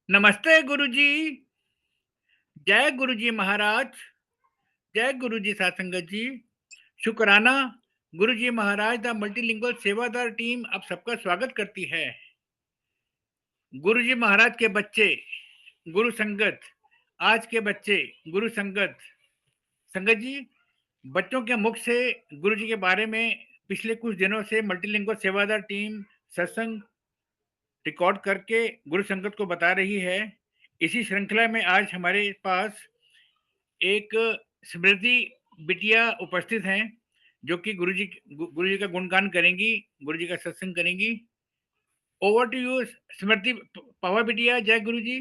नमस्ते गुरुजी। जय गुरुजी महाराज। जय गुरुजी सासंगत जी। शुक्राना। गुरुजी महाराज द मल्टीलिंगुअल सेवादार टीम आप सबका स्वागत करती है। गुरुजी महाराज के बच्चे गुरु संगत, आज के बच्चे गुरु संगत। संगत जी, बच्चों के मुख से गुरुजी के बारे में पिछले कुछ दिनों से मल्टीलिंगुअल सेवादार टीम सत्संग रिकॉर्ड करके गुरु संगत को बता रही है। इसी श्रृंखला में आज हमारे पास एक स्मृति बिटिया उपस्थित हैं, जो कि गुरुजी का गुणगान करेंगी, गुरुजी का सत्संग करेंगी। ओवर टू यू स्मृति। पावा बिटिया। जय गुरुजी।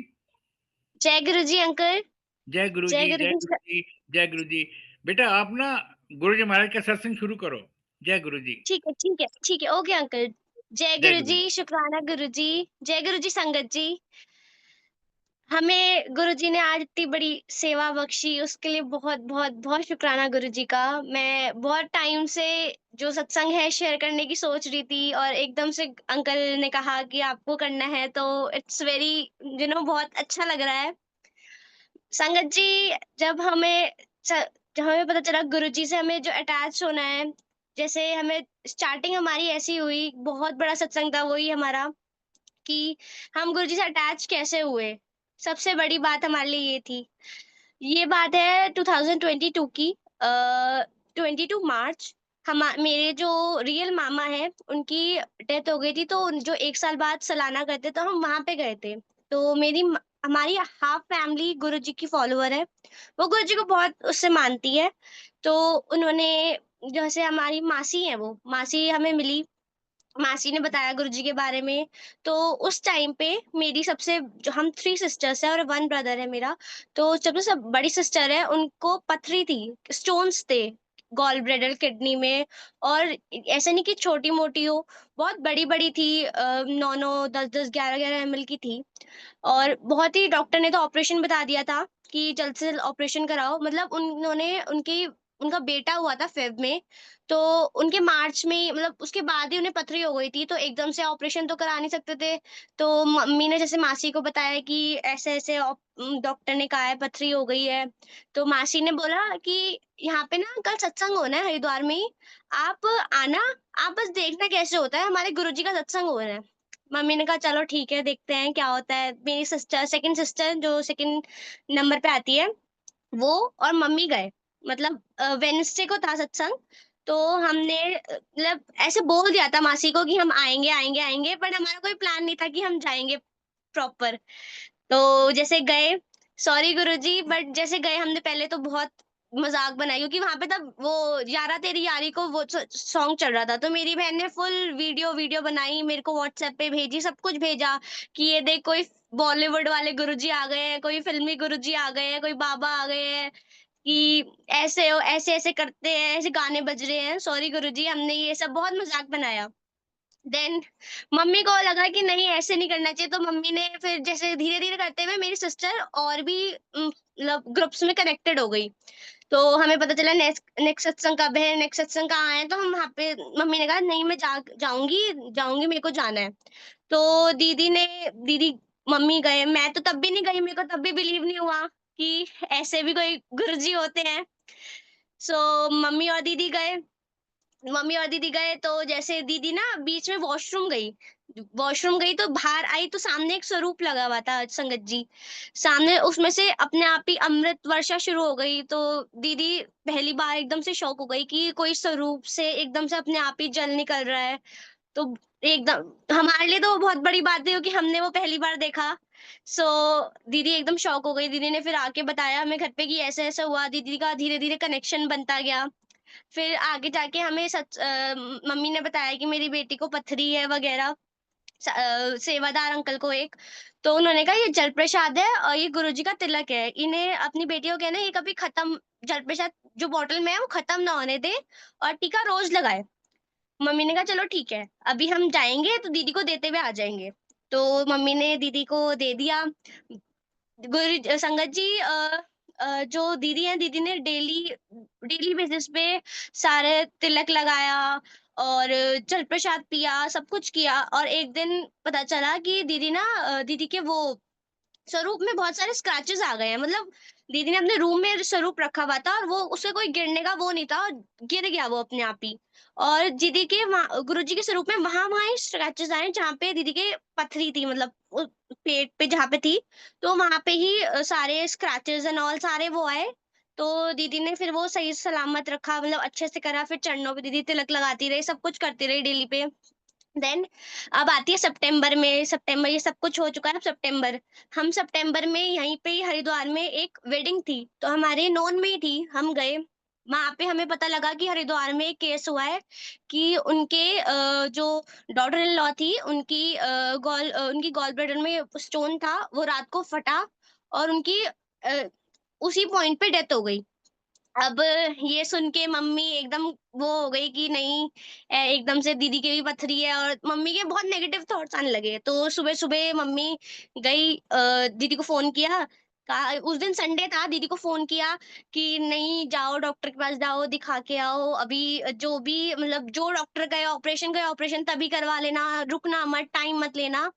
जय गुरुजी अंकल। जय जय गुरुजी। जय गुरुजी गुरुजी। जय गुरुजी। बेटा आप ना गुरुजी महाराज का सत्संग शुरू करो। जय गुरुजी। ठीक है, ठीक है, ठीक है। Okay uncle. जय जय गुरुजी। गुरुजी, शुक्राना गुरुजी। जय गुरुजी संगत जी। हमें गुरुजी ने आज इतनी बड़ी सेवा बख्शी, उसके लिए बहुत बहुत बहुत शुक्राना गुरुजी का। मैं बहुत टाइम से जो सत्संग है शेयर करने की सोच रही थी, और एकदम से अंकल ने कहा कि आपको करना है, तो इट्स वेरी बहुत अच्छा लग रहा है। संगत जी, जब हमें च जब हमें पता चला गुरुजी से हमें जो अटैच होना है, जैसे हमें स्टार्टिंग हमारी ऐसी हुई, बहुत बड़ा सत्संग था वही हमारा, कि हम गुरुजी से अटैच कैसे हुए। सबसे बड़ी बात हमारे लिए ये थी। ये बात है 2022 की, 22 मार्च। मेरे जो रियल मामा हैं, उनकी डेथ हो गई थी, तो जो 1 साल बाद सालाना करते, तो हम वहाँ पे गए थे। तो हमारी हाफ फैमिली गुरुजी की फॉलोवर है। वो गुरुजी को बहुत उससे मानती है। तो उन्होंने, जैसे हमारी मासी हैं वो, मासी हमें मिली, मासी ने बताया गुरुजी के बारे में। तो उस टाइम पे मेरी सबसे जो हम 3 सिस्टर्स हैं और 1 ब्रदर है मेरा। तो जब सब बड़ी सिस्टर है, उनको पथरी थी, स्टोन्स थे गॉल ब्लैडर किडनी में। और ऐसा नहीं कि छोटी-मोटी हो, बहुत बड़ी-बड़ी थी, 9-9, 10-10, 11-11 एमएल की थी। और बहुत ही, डॉक्टर ने तो ऑपरेशन बता दिया था कि जल्द से जल्द ऑपरेशन कराओ। मतलब उन्होंने उनकी उनका बेटा हुआ था फ़ेब में, तो उनके मार्च में मतलब उसके बाद ही उन्हें पथरी हो गई थी, तो एकदम से ऑपरेशन तो करा नहीं सकते थे। तो मम्मी ने जैसे मासी को बताया कि ऐसे-ऐसे डॉक्टर ने कहा है पथरी हो गई है। तो मासी ने बोला कि यहाँ पे ना कल सत्संग होना है हरिद्वार में ही, आप आना, आप बस देखना कैसे होता है, हमारे गुरुजी का सत्संग हो रहा है। मम्मी ने कहा चलो ठीक है, देखते हैं क्या होता है। मेरी सेकंड सिस्टर जो सेकंड नंबर पे आती है, वो और मम्मी गए। मतलब वेडनेसडे को था सत्संग। तो हमने मतलब ऐसे बोल दिया था मासी को कि हम आएँगे, आएँगे, आएँगे, बट हमारा कोई प्लान नहीं था कि हम जाएँगे प्रॉपर। तो जैसे गए, सॉरी गुरुजी, बट जैसे गए हमने पहले तो बहुत मज़ाक बनाई, क्योंकि वहाँ पे तब वो यारा तेरी यारी को वो सॉन्ग चल रहा था। तो मेरी बहन ने फुल वीडियो वीडियो बनाई, मेरे को व्हाट्सएप पे भेजी, सब कुछ भेजा कि ये देख, कोई बॉलीवुड वाले गुरुजी आ गए हैं, कोई फ़िल्मी गुरुजी आ गए हैं, कोई बाबा आ गए हैं, कि ऐसे हो, ऐसे-ऐसे करते हैं, ऐसे गाने बज रहे हैं। सॉरी गुरुजी, हमने ये सब बहुत मज़ाक बनाया। देन मम्मी को लगा कि नहीं, ऐसे नहीं करना चाहिए, तो मम्मी ने फिर जैसे धीरे-धीरे करते हुए मेरी सिस्टर और भी मतलब ग्रुप्स में कनेक्टेड हो गई। तो हमें पता चला नेक्स्ट नेक्स्ट सत्संग कब है, नेक्स्ट सत्संग कहाँ है, तो हम वहाँ पे, मम्मी ने कहा नहीं, मैं जाऊँगी, जाऊँगी, मेरे को जाना है। तो दीदी मम्मी गए, मैं तो तब भी नहीं गई, मेरे को तब भी बिलीव नहीं हुआ कि ऐसे भी कोई गुरुजी होते हैं। सो मम्मी और दीदी गए, तो जैसे दीदी ना बीच में वॉशरूम गई, तो बाहर आई, तो सामने एक स्वरूप लगा हुआ था संगत जी। सामने उसमें से अपने आप ही अमृत वर्षा शुरू हो गई। तो दीदी पहली बार एकदम से शॉक हो गई कि कोई स्वरूप से एकदम से अपने आप ही जल निकल रहा है। तो एकदम हमारे लिए तो वो बहुत बड़ी बात थी, क्योंकि हमने वो पहली बार देखा। सो दीदी एकदम शॉक हो गई। दीदी ने फिर आके बताया हमें घर पे कि ऐसा-ऐसा हुआ। दीदी का धीरे-धीरे कनेक्शन बनता गया। फिर आगे जाके हमें मम्मी ने बताया कि मेरी बेटी को पथरी है वगैरह, सेवादार अंकल को एक। तो उन्होंने कहा ये जल प्रसाद है और ये गुरुजी का तिलक है। इन्हें अपनी बेटी को कहना ये कभी खत्म, जल प्रसाद जो बॉटल में है वो खत्म ना होने दे, और टीका रोज़ लगाए। मम्मी ने कहा चलो ठीक है, अभी हम जाएँगे तो दीदी को देते हुए आ जाएँगे। तो मम्मी ने दीदी को दे दिया। संगत जी, जो दीदी हैं, दीदी ने डेली डेली बेसिस पे सारे तिलक लगाया और जल प्रसाद पिया, सब कुछ किया। और एक दिन पता चला कि दीदी ना, दीदी के वो स्वरूप में बहुत सारे स्क्रैचेस आ गए हैं। मतलब दीदी ने अपने रूम में स्वरूप रखा हुआ था और वो उससे कोई गिरने का वो नहीं था, और गिर गया वो अपने आप ही। और दीदी के गुरुजी के स्वरूप में वहां ही स्क्रैचेस आए जहाँ पे दीदी के पथरी थी, मतलब पेट पे जहाँ पे थी। तो वहां पे ही सारे स्क्रैचेस एंड ऑल सारे वो आए। तो दीदी ने फिर वो सही सलामत रखा, मतलब अच्छे से करा। फिर चरणों पे दीदी तिलक लगाती रही, सब कुछ करती रही डेली पे। देन अब आती है सितंबर में। सितंबर ये सब कुछ हो चुका है, अब सितंबर। हम सितंबर में यहीं पे ही हरिद्वार में एक वेडिंग थी, तो हमारे नॉन में ही थी, हम गए। वहाँ पे हमें पता लगा कि हरिद्वार में एक केस हुआ है कि उनके जो डॉटर इन लॉ थी, उनकी गॉल ब्लैडर में स्टोन था, वो रात को फटा और उनकी उसी पॉइंट पे डेथ हो गई। अब ये सुन के मम्मी एकदम वो हो गई कि नहीं, एकदम से दीदी की भी पथरी है, और मम्मी के बहुत नेगेटिव थॉट्स आने लगे। तो सुबह-सुबह मम्मी गई, दीदी को फ़ोन किया। कहा उस दिन संडे था, दीदी को फ़ोन किया कि नहीं जाओ डॉक्टर के पास जाओ, दिखा के आओ। अभी जो भी मतलब जो डॉक्टर कहे ऑपरेशन तभी करवा लेना, रुकना मत, टाइम मत लेना।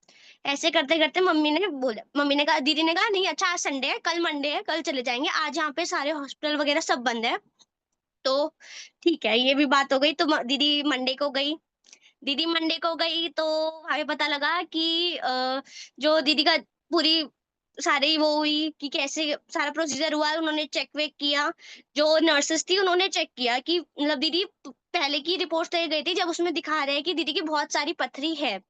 ऐसे करते-करते मम्मी ने कहा, दीदी ने कहा नहीं अच्छा आज संडे है, कल मंडे है, कल चले जाएँगे। आज यहाँ पे सारे हॉस्पिटल वगैरह सब बंद है। तो ठीक है, ये भी बात हो गई। तो दीदी मंडे को गई। दीदी मंडे को गई तो हमें पता लगा कि जो दीदी का पूरी सारी वो हुई कि कैसे सारा प्रोसीजर हुआ, उन्होंने चेक वेक किया। जो नर्सेस थी उन्होंने चेक किया कि मतलब दीदी पहले की रिपोर्ट लेके गई थी, जब उसमें दिखा रहे हैं कि दीदी की बहुत सारी पथरी है।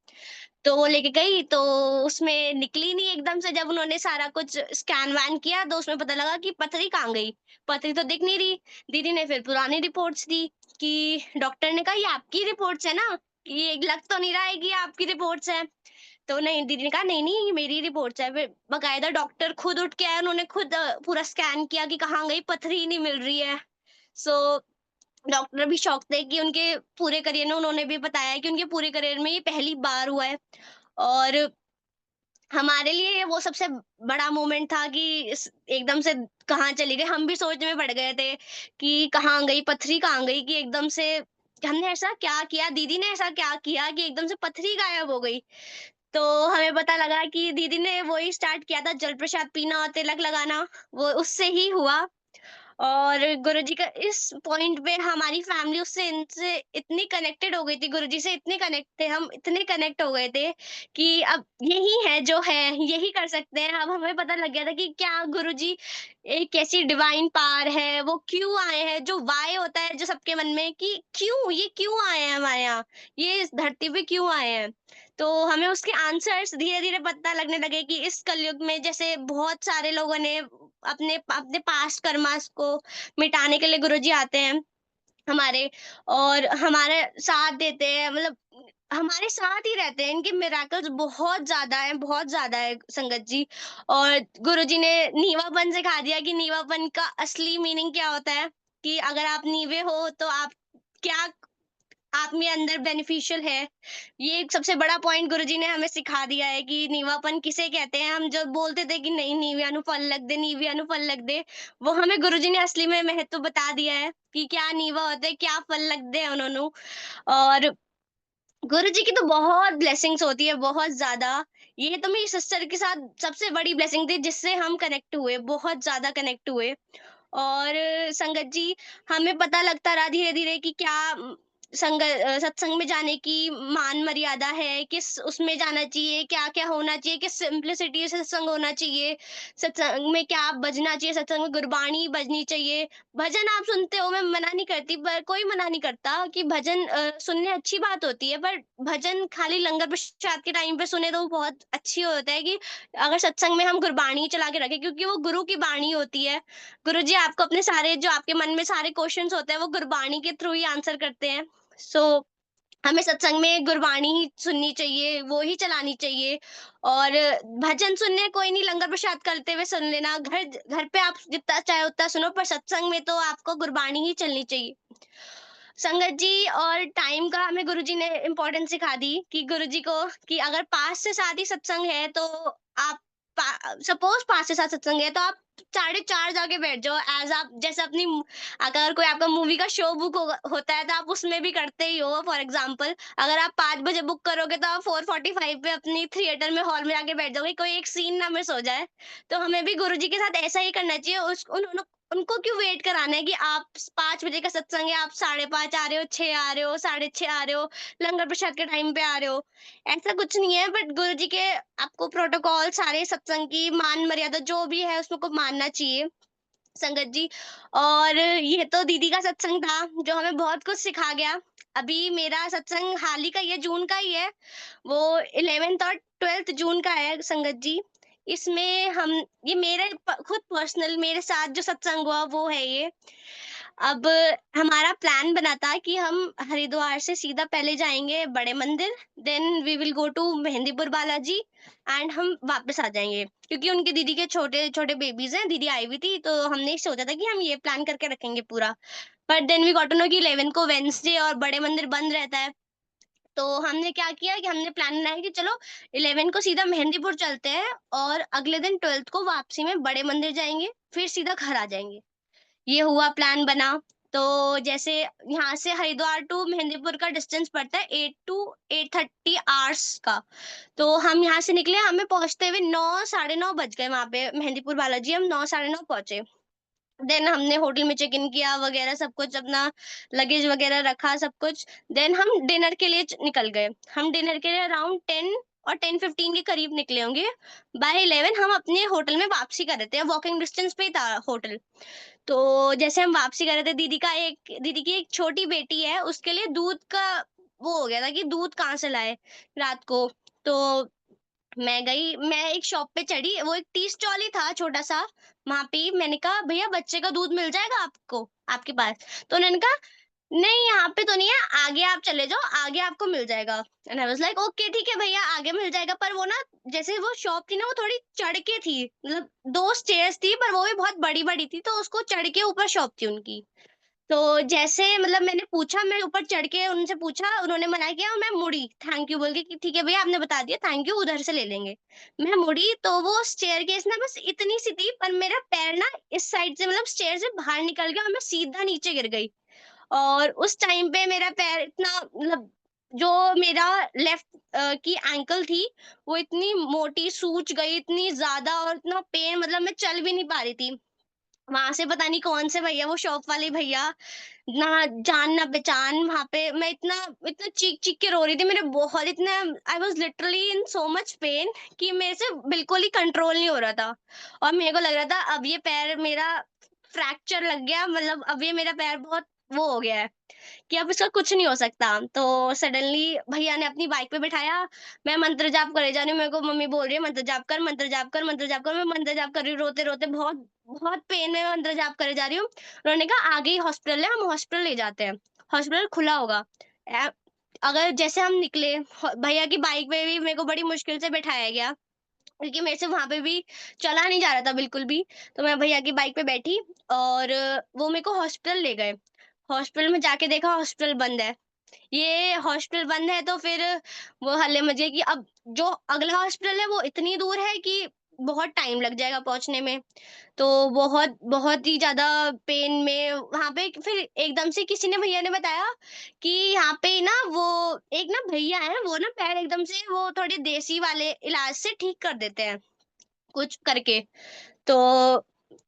तो वो लेके गई तो उसमें निकली नहीं एकदम से। जब उन्होंने सारा कुछ स्कैन वैन किया तो उसमें पता लगा कि पथरी कहाँ गई? पथरी तो दिख नहीं रही। दीदी ने फिर पुरानी रिपोर्ट्स दी कि डॉक्टर ने कहा ये आपकी रिपोर्ट्स है ना? ये लग तो नहीं रहा है कि ये आपकी रिपोर्ट्स है। तो नहीं, दीदी ने कहा नहीं, नहीं ये मेरी रिपोर्ट्स है। फिर बाकायदा डॉक्टर खुद उठ के आए, उन्होंने खुद पूरा स्कैन किया कि कहाँ गई, पथरी ही नहीं मिल रही है। सो डॉक्टर भी शॉक थे कि उनके पूरे करियर में, उन्होंने भी बताया कि उनके पूरे करियर में ये पहली बार हुआ है। और हमारे लिए वो सबसे बड़ा मोमेंट था कि एकदम से कहाँ चली गई। हम भी सोचने में पड़ गए थे कि कहाँ गई, पथरी कहाँ गई, कि एकदम से हमने ऐसा क्या किया, दीदी ने ऐसा क्या किया कि एकदम से पथरी गायब हो गई। तो हमें पता लगा कि दीदी ने वही स्टार्ट किया था, जल प्रसाद पीना और तिलक लगाना, वो उससे ही हुआ। और गुरुजी का इस पॉइंट पे हमारी फैमिली उससे इनसे इतनी कनेक्टेड हो गई थी, गुरुजी से इतने कनेक्ट थे हम, इतने कनेक्ट हो गए थे कि अब यही है जो है, यही कर सकते हैं। अब हमें पता लग गया था कि क्या गुरुजी एक ऐसी डिवाइन पावर है, वो क्यों आए हैं, जो वाय होता है जो सबके मन में कि क्यों ये क्यों आए हैं हमारे यहाँ, ये इस धरती पे क्यों आए हैं। तो हमें उसके आंसर्स धीरे धीरे पता लगने लगे कि इस कलयुग में जैसे बहुत सारे लोगों ने अपने अपने पास्ट कर्मास को मिटाने के लिए गुरुजी आते हैं हमारे, और हमारे साथ देते हैं, मतलब हमारे साथ ही रहते हैं। इनके मिरेकल्स बहुत ज्यादा है संगत जी। और गुरुजी ने नीवापन सिखा दिया कि नीवापन का असली मीनिंग क्या होता है, कि अगर आप नीवे हो तो आप क्या आप में अंदर बेनिफिशियल है। ये एक सबसे बड़ा पॉइंट गुरुजी ने हमें सिखा दिया है कि नीवापन किसे कहते हैं। हम जब बोलते थे कि नहीं नीविया नु फल लग दे, नीविया नु फल लग दे, वो हमें गुरुजी ने असली में महत्व बता दिया है कि क्या नीवा होता है, क्या फल लग दे उन्होंने। और गुरुजी की तो बहुत ब्लेसिंग्स होती है, बहुत ज्यादा। ये तो मेरी सिस्टर के साथ सबसे बड़ी ब्लेसिंग थी, जिससे हम कनेक्ट हुए, बहुत ज्यादा कनेक्ट हुए। और संगत जी, हमें पता लगता रहा धीरे-धीरे कि क्या सत्संग में जाने की मान मर्यादा है, किस उसमें जाना चाहिए, क्या-क्या होना चाहिए, किस सिंप्लिसिटी से सत्संग होना चाहिए, सत्संग में क्या बजना चाहिए, सत्संग में गुरबाणी बजनी चाहिए। भजन आप सुनते हो, मैं मना नहीं करती, पर कोई मना नहीं करता कि भजन सुनने अच्छी बात होती है, पर भजन खाली लंगर प्रसाद के टाइम पे सुने तो वो बहुत अच्छी होता है। कि अगर सत्संग में हम गुरबाणी चला के रखें, क्योंकि वो गुरु की बाणी होती है। गुरुजी आपको अपने सारे जो आपके मन में सारे क्वेश्चंस होते हैं, वो गुरबाणी के थ्रू ही आंसर करते हैं। सो हमें सत्संग में गुरबाणी ही सुननी चाहिए, वो ही चलानी चाहिए। और भजन सुनने कोई नहीं, लंगर प्रसाद करते हुए सुन लेना, घर घर पे आप जितना चाहे उतना सुनो, पर सत्संग में तो आपको गुरबाणी ही चलनी चाहिए। संगत जी, और टाइम का हमें गुरुजी ने इम्पोर्टेंस सिखा दी कि गुरुजी को कि अगर 5 से 7 ही सत्संग है तो आप सपोज 5 से 7 सत्संग है, तो आप 4:30 जाके बैठ जाओ, एज आप जैसे अपनी अगर कोई आपका मूवी का शो बुक होता है तो आप उसमें भी करते ही हो। फॉर एग्जाम्पल, अगर आप 5 बजे बुक करोगे तो आप 4:45 पे अपनी थिएटर में, हॉल में जाके बैठ जाओगे, कोई एक सीन ना मिस हो जाए। तो हमें भी गुरुजी के साथ ऐसा ही करना चाहिए। उनको क्यों वेट कराना है कि आप 5 बजे का सत्संग है, आप 5:30 आ रहे हो, 6 आ रहे हो, 6:30 आ रहे हो, लंगर प्रसाद के टाइम पे आ रहे हो। ऐसा कुछ नहीं है, बट गुरुजी के आपको प्रोटोकॉल सारे सत्संग की मान मर्यादा जो भी है उसको को मानना चाहिए, संगत जी। और ये तो दीदी का सत्संग था जो हमें बहुत कुछ सिखा गया। अभी मेरा सत्संग हाल ही का ही है, जून का ही है। वो 11th और 12th जून का है, संगत जी। इसमें हम, ये मेरे खुद पर्सनल मेरे साथ जो सत्संग हुआ वो है ये। अब हमारा प्लान बना था कि हम हरिद्वार से सीधा पहले जाएंगे बड़े मंदिर, then we will go to Mehandipur Balaji, and हम वापस आ जाएंगे, क्योंकि उनकी दीदी के छोटे छोटे बेबीज हैं। दीदी आई हुई थी तो हमने सोचा था कि हम ये प्लान करके रखेंगे पूरा। But then we got to know कि 11 को वेंसडे और बड़े मंदिर बंद रहता है। तो हमने क्या किया कि हमने प्लान बनाया कि चलो 11 को सीधा मेहंदीपुर चलते हैं, और अगले दिन 12th को वापसी में बड़े मंदिर जाएंगे, फिर सीधा घर आ जाएंगे। ये हुआ, प्लान बना। तो जैसे यहाँ से हरिद्वार टू मेहंदीपुर का डिस्टेंस पड़ता है 8 टू 8:30 आवर्स का। तो हम यहाँ से निकले, हमें पहुंचते हुए 9 साढ़े 9 बज गए। वहां पे मेहंदीपुर बालाजी हम 9 साढ़े 9 पहुंचे। देन हमने होटल में चेक इन किया वगैरह सब कुछ, अपना लगेज वगैरह रखा सब कुछ। देन हम डिनर के लिए निकल गए। हम डिनर के लिए अराउंड 10 और 10:15 के करीब निकले होंगे। बाय 11 हम अपने होटल में वापसी कर रहे थे, वॉकिंग डिस्टेंस पे ही था होटल। तो जैसे हम वापसी कर रहे थे, दीदी की एक छोटी बेटी है, उसके लिए दूध का वो हो गया था कि दूध कहाँ से लाए रात को। तो मैं एक शॉप पे चढ़ी, वो एक टी स्टॉल ही था छोटा सा। वहां पे मैंने कहा, भैया बच्चे का दूध मिल जाएगा आपको, आपके पास? तो उन्होंने कहा, नहीं यहाँ पे तो नहीं है, आगे आप चले जाओ, आगे आपको मिल जाएगा। And I was like, okay ठीक है भैया, आगे मिल जाएगा। पर वो ना, जैसे वो शॉप थी ना, वो थोड़ी चढ़ के थी, मतलब 2 स्टेयर्स थी, पर वो भी बहुत बड़ी बड़ी थी, तो उसको चढ़ के ऊपर शॉप थी उनकी। तो जैसे मतलब मैंने पूछा, मैं ऊपर चढ़ के उनसे पूछा, उन्होंने मना किया, मैं मुड़ी थैंक यू बोल के कि ठीक है भैया आपने बता दिया, थैंक यू, उधर से ले लेंगे। मैं मुड़ी तो वो स्टेयरकेस ना बस इतनी सी थी, पर मेरा पैर ना इस साइड से, मतलब स्टेयर से बाहर निकल गया और मैं सीधा नीचे गिर गई। और उस टाइम पे मेरा पैर इतना, मतलब जो मेरा लेफ्ट की एंकल थी, वो इतनी मोटी सूज गई, इतनी ज्यादा, और इतना पेन, मतलब मैं चल भी नहीं पा रही थी। वहां से पता नहीं कौन से भैया, वो शॉप वाले भैया, ना जान ना पहचान, वहां पे मैं इतना इतना चीख चीख के रो रही थी, मेरे बहुत इतना, I was literally in so much pain कि मेरे से बिल्कुल ही कंट्रोल नहीं हो रहा था। और मेरे को लग रहा था अब ये पैर मेरा फ्रैक्चर लग गया, मतलब अब ये मेरा पैर बहुत वो हो गया है कि अब इसका कुछ नहीं हो सकता। तो सडनली भैया ने अपनी बाइक पे बिठाया, मैं मंत्र जाप करे जा रही हूँ, मेरे को मम्मी बोल रही है मंत्र जाप कर, मंत्र जाप कर, मंत्र जाप कर। मैं मंत्र जाप कर रही हूँ, रोते रोते, बहुत बहुत पेन में मंत्र जाप करे जा रही हूँ। उन्होंने कहा आगे ही हॉस्पिटल है, हम हॉस्पिटल ले जाते हैं, हॉस्पिटल खुला होगा। ए- अगर जैसे हम निकले, भैया की बाइक पे भी मेरे को बड़ी मुश्किल से बैठाया गया, क्योंकि मेरे से वहां पे भी चला नहीं जा रहा था बिल्कुल भी। तो मैं भैया की बाइक पे बैठी, और वो मेरे को हॉस्पिटल ले गए। हॉस्पिटल में जाके देखा, हॉस्पिटल बंद है। ये हॉस्पिटल बंद है तो फिर वो हल्ले मचे कि अब जो अगला हॉस्पिटल है वो इतनी दूर है कि बहुत टाइम लग जाएगा पहुंचने में। तो बहुत बहुत ही ज्यादा पेन में वहां पे फिर एकदम से किसी ने, भैया ने बताया कि यहाँ पे ना वो एक ना भैया है, वो ना पैर एकदम से वो थोड़े देसी वाले इलाज से ठीक कर देते हैं, कुछ करके। तो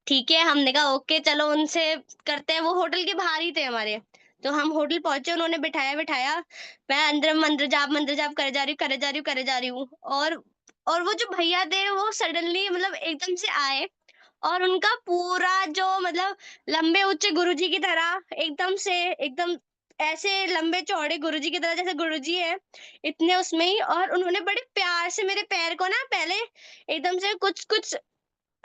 ठीक है, हमने कहा ओके चलो उनसे करते हैं। वो होटल के बाहर ही थे हमारे। तो हम होटल पहुंचे, उन्होंने बिठाया बिठाया, मैं अंदर मंत्र जाप करे जा रही हूँ, करे जा रही हूँ, करे जा रही हूँ। और वो जो भैया थे वो सडनली, मतलब एकदम से आए, और उनका पूरा जो, मतलब लंबे ऊंचे गुरुजी की तरह, एकदम से एकदम ऐसे लंबे चौड़े गुरुजी की तरह, जैसे गुरुजी है इतने उसमें ही। और उन्होंने बड़े प्यार से मेरे पैर को ना पहले एकदम से कुछ कुछ,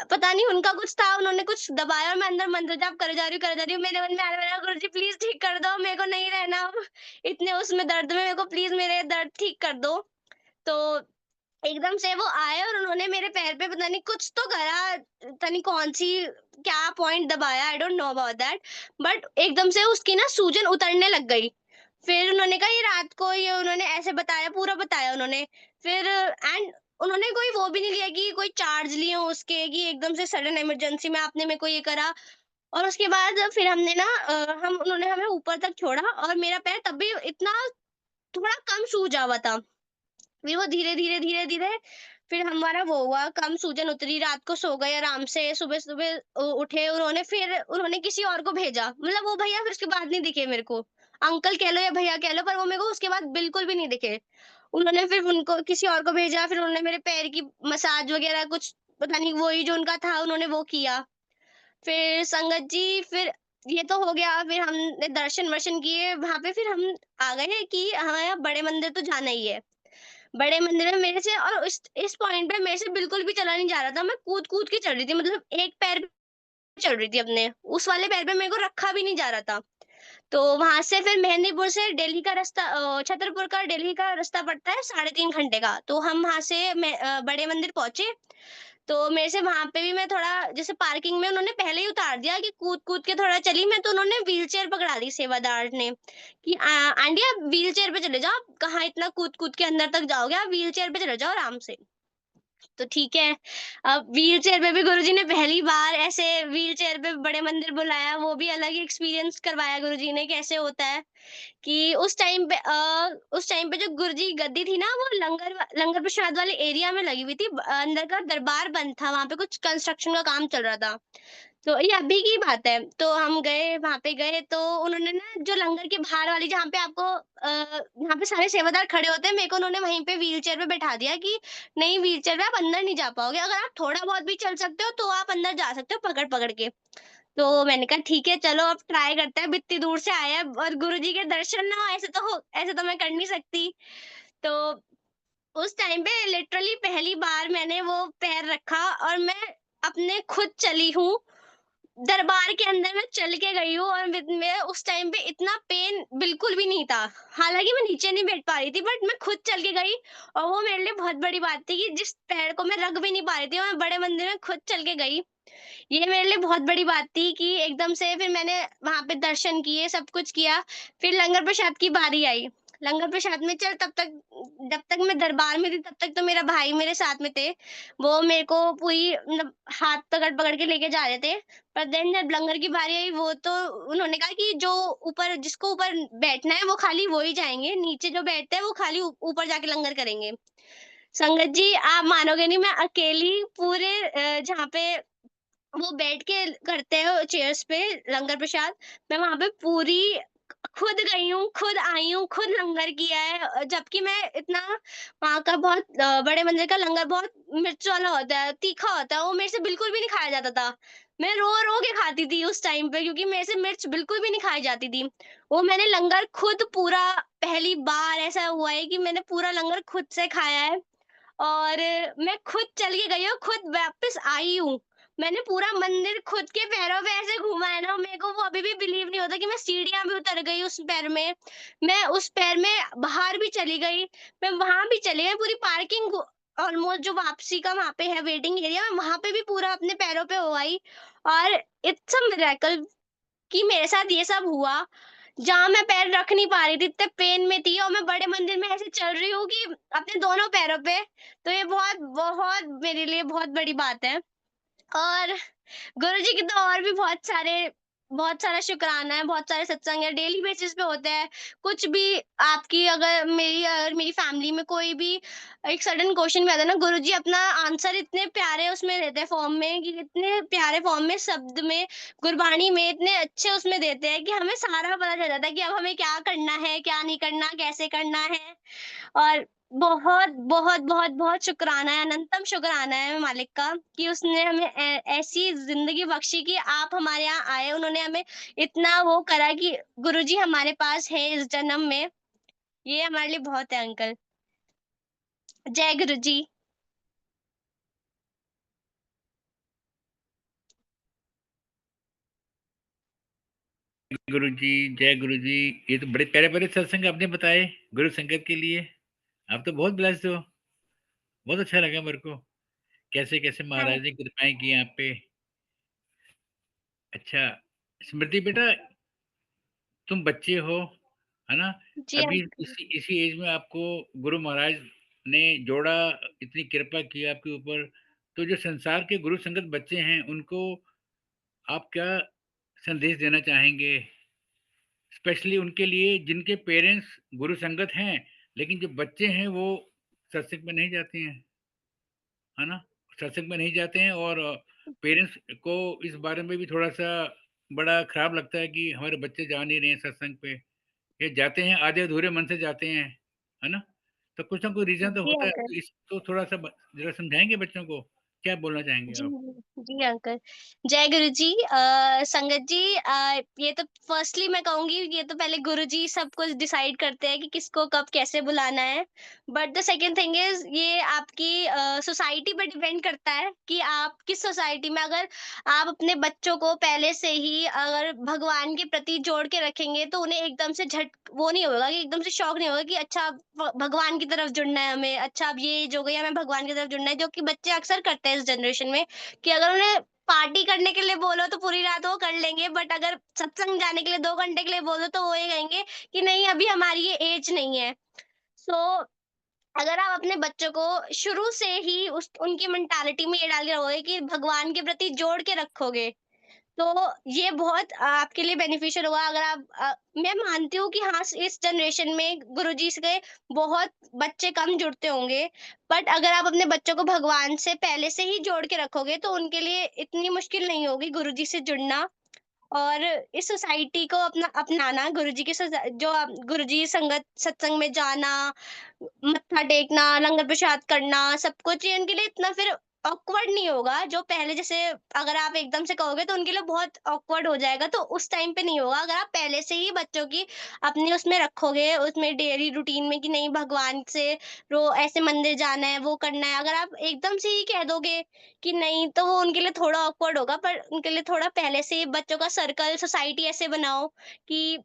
पता नहीं उनका कुछ था, उन्होंने कुछ दबाया, और मैं अंदर मंत्र जाप करे जा रही हूँ, करे जा रही हूँ। मेरे मन में आने लगा, गुरुजी प्लीज ठीक कर दो, मेरे को नहीं रहना अब इतने उसमें दर्द में, मेरे को प्लीज मेरे दर्द ठीक कर दो। तो एकदम से वो आए और उन्होंने मेरे पैर पे पता नहीं कुछ तो करा, पता नहीं कौन सी क्या पॉइंट दबाया, I don't know about that. But एकदम से उसकी ना सूजन उतरने लग गई। फिर उन्होंने कहा ये रात को, ये उन्होंने ऐसे बताया, पूरा बताया उन्होंने। फिर एंड उन्होंने कोई वो भी नहीं लिया कि कोई चार्ज लिए हों उसके, कि एकदम से सडन इमरजेंसी में आपने मेरे को ये करा। और उसके बाद फिर हमने ना हम उन्होंने हमें ऊपर तक छोड़ा और मेरा पैर तब भी इतना थोड़ा कम सूजा हुआ था। फिर वो धीरे-धीरे, धीरे-धीरे फिर हमारा वो हुआ, कम सूजन उतरी, रात को सो गए आराम से, सुबह-सुबह उठे उन्होंने किसी और को भेजा। मतलब वो भैया फिर उसके बाद नहीं दिखे मेरे को। अंकल कह लो या भैया कह लो, पर वो मेरे को उसके बाद बिल्कुल भी नहीं दिखे। उन्होंने फिर उनको किसी और को भेजा, फिर उन्होंने मेरे पैर की मसाज वगैरह कुछ पता नहीं वही जो उनका था उन्होंने वो किया। फिर संगत जी फिर ये तो हो गया, फिर हमने दर्शन-वर्शन किए, वहाँ पे फिर हम आ गए कि हमें अब बड़े मंदिर तो जाना ही है। बड़े मंदिर में मेरे से और इस पॉइंट पे मेरे से बिल्कुल भी चला नहीं जा रहा था। मैं कूद-कूद के चल रही थी, मतलब एक पैर पे चल रही थी अपने, उस वाले पैर पे मेरे को रखा भी नहीं जा रहा था। तो वहाँ से फिर मेहंदीपुर से दिल्ली का रास्ता छतरपुर का दिल्ली का रास्ता पड़ता है 3.5 घंटे का। तो हम वहाँ से बड़े मंदिर पहुँचे, तो मेरे से वहाँ पे भी मैं थोड़ा जैसे पार्किंग में उन्होंने पहले ही उतार दिया कि कूद-कूद के थोड़ा चली मैं, तो उन्होंने व्हीलचेयर पकड़ा दी सेवादार ने कि आंटी आप व्हीलचेयर पे चले जाओ, आप कहाँ इतना कूद-कूद के अंदर तक जाओगे, आप व्हीलचेयर पे चले जाओ आराम से। तो ठीक है, अब व्हीलचेयर पे भी गुरुजी ने पहली बार ऐसे व्हीलचेयर पे बड़े मंदिर बुलाया, वो भी अलग ही एक्सपीरियंस करवाया गुरुजी ने कैसे होता है। कि उस टाइम पे जो गुरुजी की गद्दी थी ना वो लंगर प्रसाद वाले एरिया में लगी हुई थी। अंदर का दरबार बंद था, वहाँ पे कुछ कंस्ट्रक्शन का काम चल रहा था। तो ये अभी की बात है। तो हम गए, वहाँ पे गए तो उन्होंने ना जो लंगर के बाहर वाली जहाँ पे आपको जहाँ पे सारे सेवादार खड़े होते हैं, मेरे को उन्होंने वहीं पे व्हीलचेयर पे बैठा दिया कि नहीं व्हीलचेयर पे आप अंदर नहीं जा पाओगे। अगर आप थोड़ा बहुत भी चल सकते हो तो आप अंदर जा सकते हो पकड़-पकड़ के। तो मैंने कहा ठीक है चलो अब ट्राई करते हैं, अब इतनी दूर से आए हैं और गुरुजी के दर्शन ना हो ऐसे तो मैं कर नहीं सकती। तो उस टाइम पे लिटरली पहली बार मैंने वो पैर रखा और मैं अपने खुद चली हूँ। दरबार के अंदर मैं चल के गई हूँ और मैं उस टाइम पे इतना पेन बिल्कुल भी नहीं था। हालाँकि मैं नीचे नहीं बैठ पा रही थी बट मैं खुद चल के गई और वो मेरे लिए बहुत बड़ी बात थी कि जिस पैर को मैं रख भी नहीं पा रही थी और मैं बड़े मंदिर में खुद चल के गई। ये मेरे लिए बहुत बड़ी बात थी कि एकदम से फिर मैंने वहाँ पे दर्शन किए, सब कुछ किया। फिर लंगर प्रसाद की बारी आई। लंगर प्रसाद में चल तब तक जब तक मैं दरबार में थी तब तक तो मेरा भाई मेरे साथ में थे। वो मेरे को पूरी मतलब हाथ पकड़-पकड़ के लेके जा रहे थे। पर देन जब लंगर की बारी आई वो तो उन्होंने कहा कि जो ऊपर जिसको ऊपर बैठना है वो खाली वो ही जाएँगे, नीचे जो बैठते हैं वो खाली ऊपर जाके लंगर करेंगे। संगत जी आप मानोगे नहीं मैं अकेली पूरे जहाँ पे वो बैठ के करते हैं चेयर्स पे लंगर प्रसाद, मैं वहाँ पे पूरी खुद गई हूँ, खुद आई हूँ, खुद लंगर किया है जबकि मैं इतना वहाँ का बहुत बड़े मंदिर का लंगर बहुत मिर्च वाला होता है, तीखा होता है, वो मेरे से बिल्कुल भी नहीं खाया जाता था। मैं रो-रो के खाती थी उस टाइम पे क्योंकि मेरे से मिर्च बिल्कुल भी नहीं खाई जाती थी। वो मैंने लंगर खुद पूरा पहली बार ऐसा हुआ है कि मैंने पूरा लंगर खुद से खाया है। और मैं खुद चल के गई हूँ, खुद वापस आई हूँ। मैंने पूरा मंदिर खुद के पैरों पे ऐसे घूमा है ना, मेरे को वो अभी भी बिलीव नहीं होता कि मैं सीढ़ियाँ भी उतर गई उस पैर में। मैं उस पैर में बाहर भी चली गई, मैं वहाँ भी चली गई, पूरी पार्किंग ऑलमोस्ट जो वापसी का वहाँ पे है वेटिंग एरिया, मैं वहाँ पे भी पूरा अपने पैरों पे हो आई। और इट्स अ मिरेकल कि मेरे साथ ये सब हुआ, जहाँ मैं पैर रख नहीं पा रही थी, इतने पेन में थी और मैं बड़े मंदिर में ऐसे चल रही हूँ कि अपने दोनों पैरों पे, तो ये बहुत मेरे लिए बहुत बड़ी बात है। और गुरुजी के तो और भी बहुत सारा शुकराना है, बहुत सारे सत्संग है, डेली बेसिस पे होते हैं। कुछ भी आपकी अगर मेरी फैमिली में कोई भी एक सडन क्वेश्चन भी आता है ना, गुरुजी अपना आंसर इतने प्यारे उसमें देते हैं फॉर्म में कि इतने प्यारे फॉर्म में, शब्द में, गुरबानी में इतने अच्छे उसमें देते हैं कि हमें सारा पता चल जाता है कि अब हमें क्या करना है, क्या नहीं करना, कैसे करना है। और बहुत शुक्राना है, अनंतम शुक्राना है मालिक का कि उसने हमें ऐसी ज़िंदगी बख्शी कि आप हमारे यहाँ आए, उन्होंने हमें इतना वो करा कि गुरुजी हमारे पास है इस जन्म में, ये हमारे लिए बहुत है अंकल। जय गुरुजी। गुरु जी, जय गुरु जी। ये तो बड़े प्यारे-प्यारे सत्संग आपने बताए गुरु संगत के लिए। आप तो बहुत ब्लेस्ड हो। बहुत अच्छा लगा मेरे को। कैसे-कैसे हाँ, महाराज ने कृपाएँ की आप पे। अच्छा, स्मृति बेटा तुम बच्चे हो, है ना? जी अभी अंकल। इसी इसी एज में आपको गुरु महाराज ने जोड़ा, इतनी कृपा की आपके ऊपर, तो जो संसार के गुरु संगत बच्चे हैं, उनको आप क्या संदेश देना चाहेंगे? स्पेशली उनके लिए जिनके पेरेंट्स गुरु संगत हैं, लेकिन जो बच्चे हैं वो सत्संग में नहीं जाते हैं, है ना? सत्संग में नहीं जाते हैं और पेरेंट्स को इस बारे में भी थोड़ा-सा बड़ा खराब लगता है कि हमारे बच्चे जा नहीं रहे हैं सत्संग पे। ये जाते हैं आधे-अधूरे मन से जाते हैं, है ना? तो कुछ ना कुछ रीज़न तो जी होता है, अंकल। तो इसको थोड़ा-सा ज़रा समझाएँगे बच्चों को? क्या बोलना चाहेंगे जी, आप? जी अंकल। जय गुरुजी। संगत जी, ये तो फर्स्टली मैं कहूँगी, ये तो पहले गुरुजी सब कुछ डिसाइड करते हैं कि किसको कब कैसे बुलाना है। But the second thing is, ये आपकी सोसाइटी पे डिपेंड करता है कि आप किस सोसाइटी में, अगर आप अपने बच्चों को पहले से ही अगर भगवान के प्रति जोड़ के रखेंगे, तो उन्हें एकदम से वो नहीं होगा कि एकदम से शॉक नहीं होगा कि अच्छा भगवान की तरफ जुड़ना है हमें, अच्छा अब ये एज हो गई, हमें भगवान की तरफ जुड़ना है, जो कि बच्चे अक्सर करते हैं इस जनरेशन में, कि अगर उन्हें पार्टी करने के लिए बोलो तो पूरी रात वो कर लेंगे, बट अगर सत्संग जाने के लिए 2 घंटे के लिए बोलो तो वो ये कहेंगे कि नहीं, अभी हमारी ये एज नहीं है। सो अगर आप अपने बच्चों को शुरू से ही उस उनकी मेंटालिटी में ये डाल के रखोगे कि भगवान के प्रति जोड़ के रखोगे, तो ये बहुत आपके लिए बेनिफिशियल होगा। अगर आप मैं मानती हूँ कि हाँ, इस जनरेशन में गुरुजी से बहुत बच्चे कम जुड़ते होंगे, बट अगर आप अपने बच्चों को भगवान से पहले से ही जोड़ के रखोगे, तो उनके लिए इतनी मुश्किल नहीं होगी गुरुजी से जुड़ना। और इस सोसाइटी को अपनाना, गुरुजी की जो गुरुजी संगत सत्संग में जाना, मत्था टेकना, लंगर प्रसाद करना, सब कुछ ये उनके लिए इतना फिर ऑकवर्ड नहीं होगा। जो पहले जैसे अगर आप एकदम से कहोगे तो उनके लिए बहुत ऑकवर्ड हो जाएगा, तो उस टाइम पे नहीं होगा। अगर आप पहले से ही बच्चों की अपने उसमें रखोगे, उसमें डेली रूटीन में कि नहीं, भगवान से ऐसे मंदिर जाना है, वो करना है। अगर आप एकदम से ही कह दोगे कि नहीं, तो वो उनके लिए थोड़ा ऑकवर्ड होगा, पर उनके लिए थोड़ा पहले से ही बच्चों का सर्कल, सोसाइटी ऐसे बनाओ कि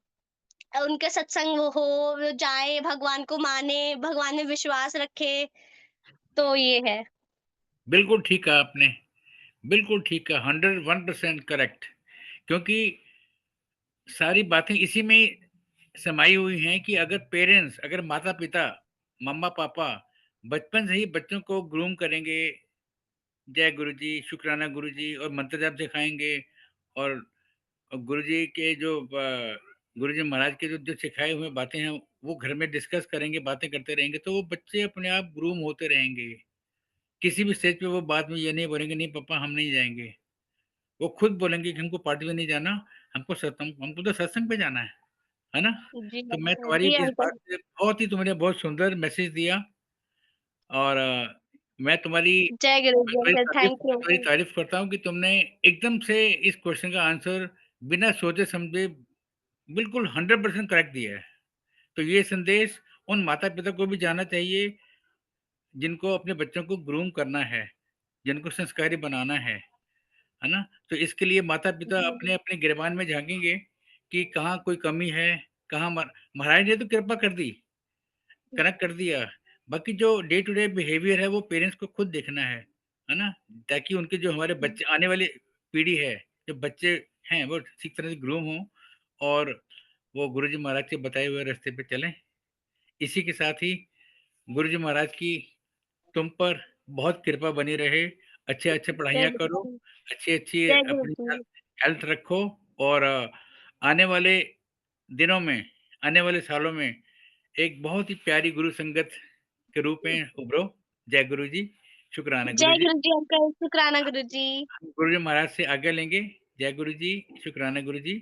उनके सत्संग वो हो, वो जाए, भगवान को माने, भगवान में विश्वास रखे, तो ये है। बिल्कुल ठीक कहा आपने, बिल्कुल ठीक कहा, 101% करेक्ट, क्योंकि सारी बातें इसी में समाई हुई हैं कि अगर पेरेंट्स, अगर माता-पिता, मम्मा-पापा बचपन से ही बच्चों को ग्रूम करेंगे, जय गुरुजी, शुक्राना गुरुजी और मंत्र जाप सिखाएँगे और गुरुजी के जो गुरुजी महाराज के जो जो सिखाए हुए बातें हैं, वो घर में डिस्कस करेंगे, बातें करते रहेंगे, तो वो बच्चे अपने आप ग्रूम होते रहेंगे। किसी भी स्टेज पे वो बाद में ये नहीं बोलेंगे, नहीं पापा हम नहीं जाएँगे। वो खुद बोलेंगे कि हमको पार्टी में नहीं जाना, हमको तो सत्संग पे जाना है ना? जी तो मैं अंकल, तुम्हारी जी इस बात अंकल। से बहुत ही, तुमने बहुत सुंदर मैसेज दिया और मैं तुम्हारी जय गुरु जी अंकल, थैंक मैं यू तुम्हारी अंकल। तारीफ़ करता हूँ कि तुमने एकदम से इस क्वेश्चन का आंसर बिना सोचे-समझे बिल्कुल 100% करेक्ट दिया है। तो ये संदेश उन माता-पिता को भी जाना चाहिए, जिनको अपने बच्चों को ग्रूम करना है, जिनको संस्कारी बनाना है ना? तो इसके लिए माता-पिता जी, अपने-अपने गिरबान में झाँकेंगे कि कहाँ कोई कमी है, कहाँ महाराज ने तो कृपा कर दी, कनेक्ट कर दिया। बाकी जो डे टू डे बिहेवियर है वो पेरेंट्स को खुद देखना है ना? ताकि उनके जो हमारे बच्चे आने वाली पीढ़ी है, जो बच्चे हैं वो ठीक तरह से ग्रूम हों और वो गुरुजी महाराज के बताए हुए रास्ते पे चलें। इसी के साथ ही गुरुजी महाराज की तुम पर बहुत कृपा बनी रहे, अच्छे-अच्छे जय पढ़ाइयाँ गुरु करो, जी, अच्छी-अच्छी जय गुरु अपनी जी। हेल्थ रखो और आने वाले दिनों में, आने वाले सालों में एक बहुत ही प्यारी गुरु संगत के रूप में उभरो। जय गुरु जी, शुक्राना गुरु जय जी। गुरु जी अंकल, शुक्राना गुरु जी। हम गुरु जी महाराज से आज्ञा लेंगे। जय गुरु जी, शुक्राना गुरु जी।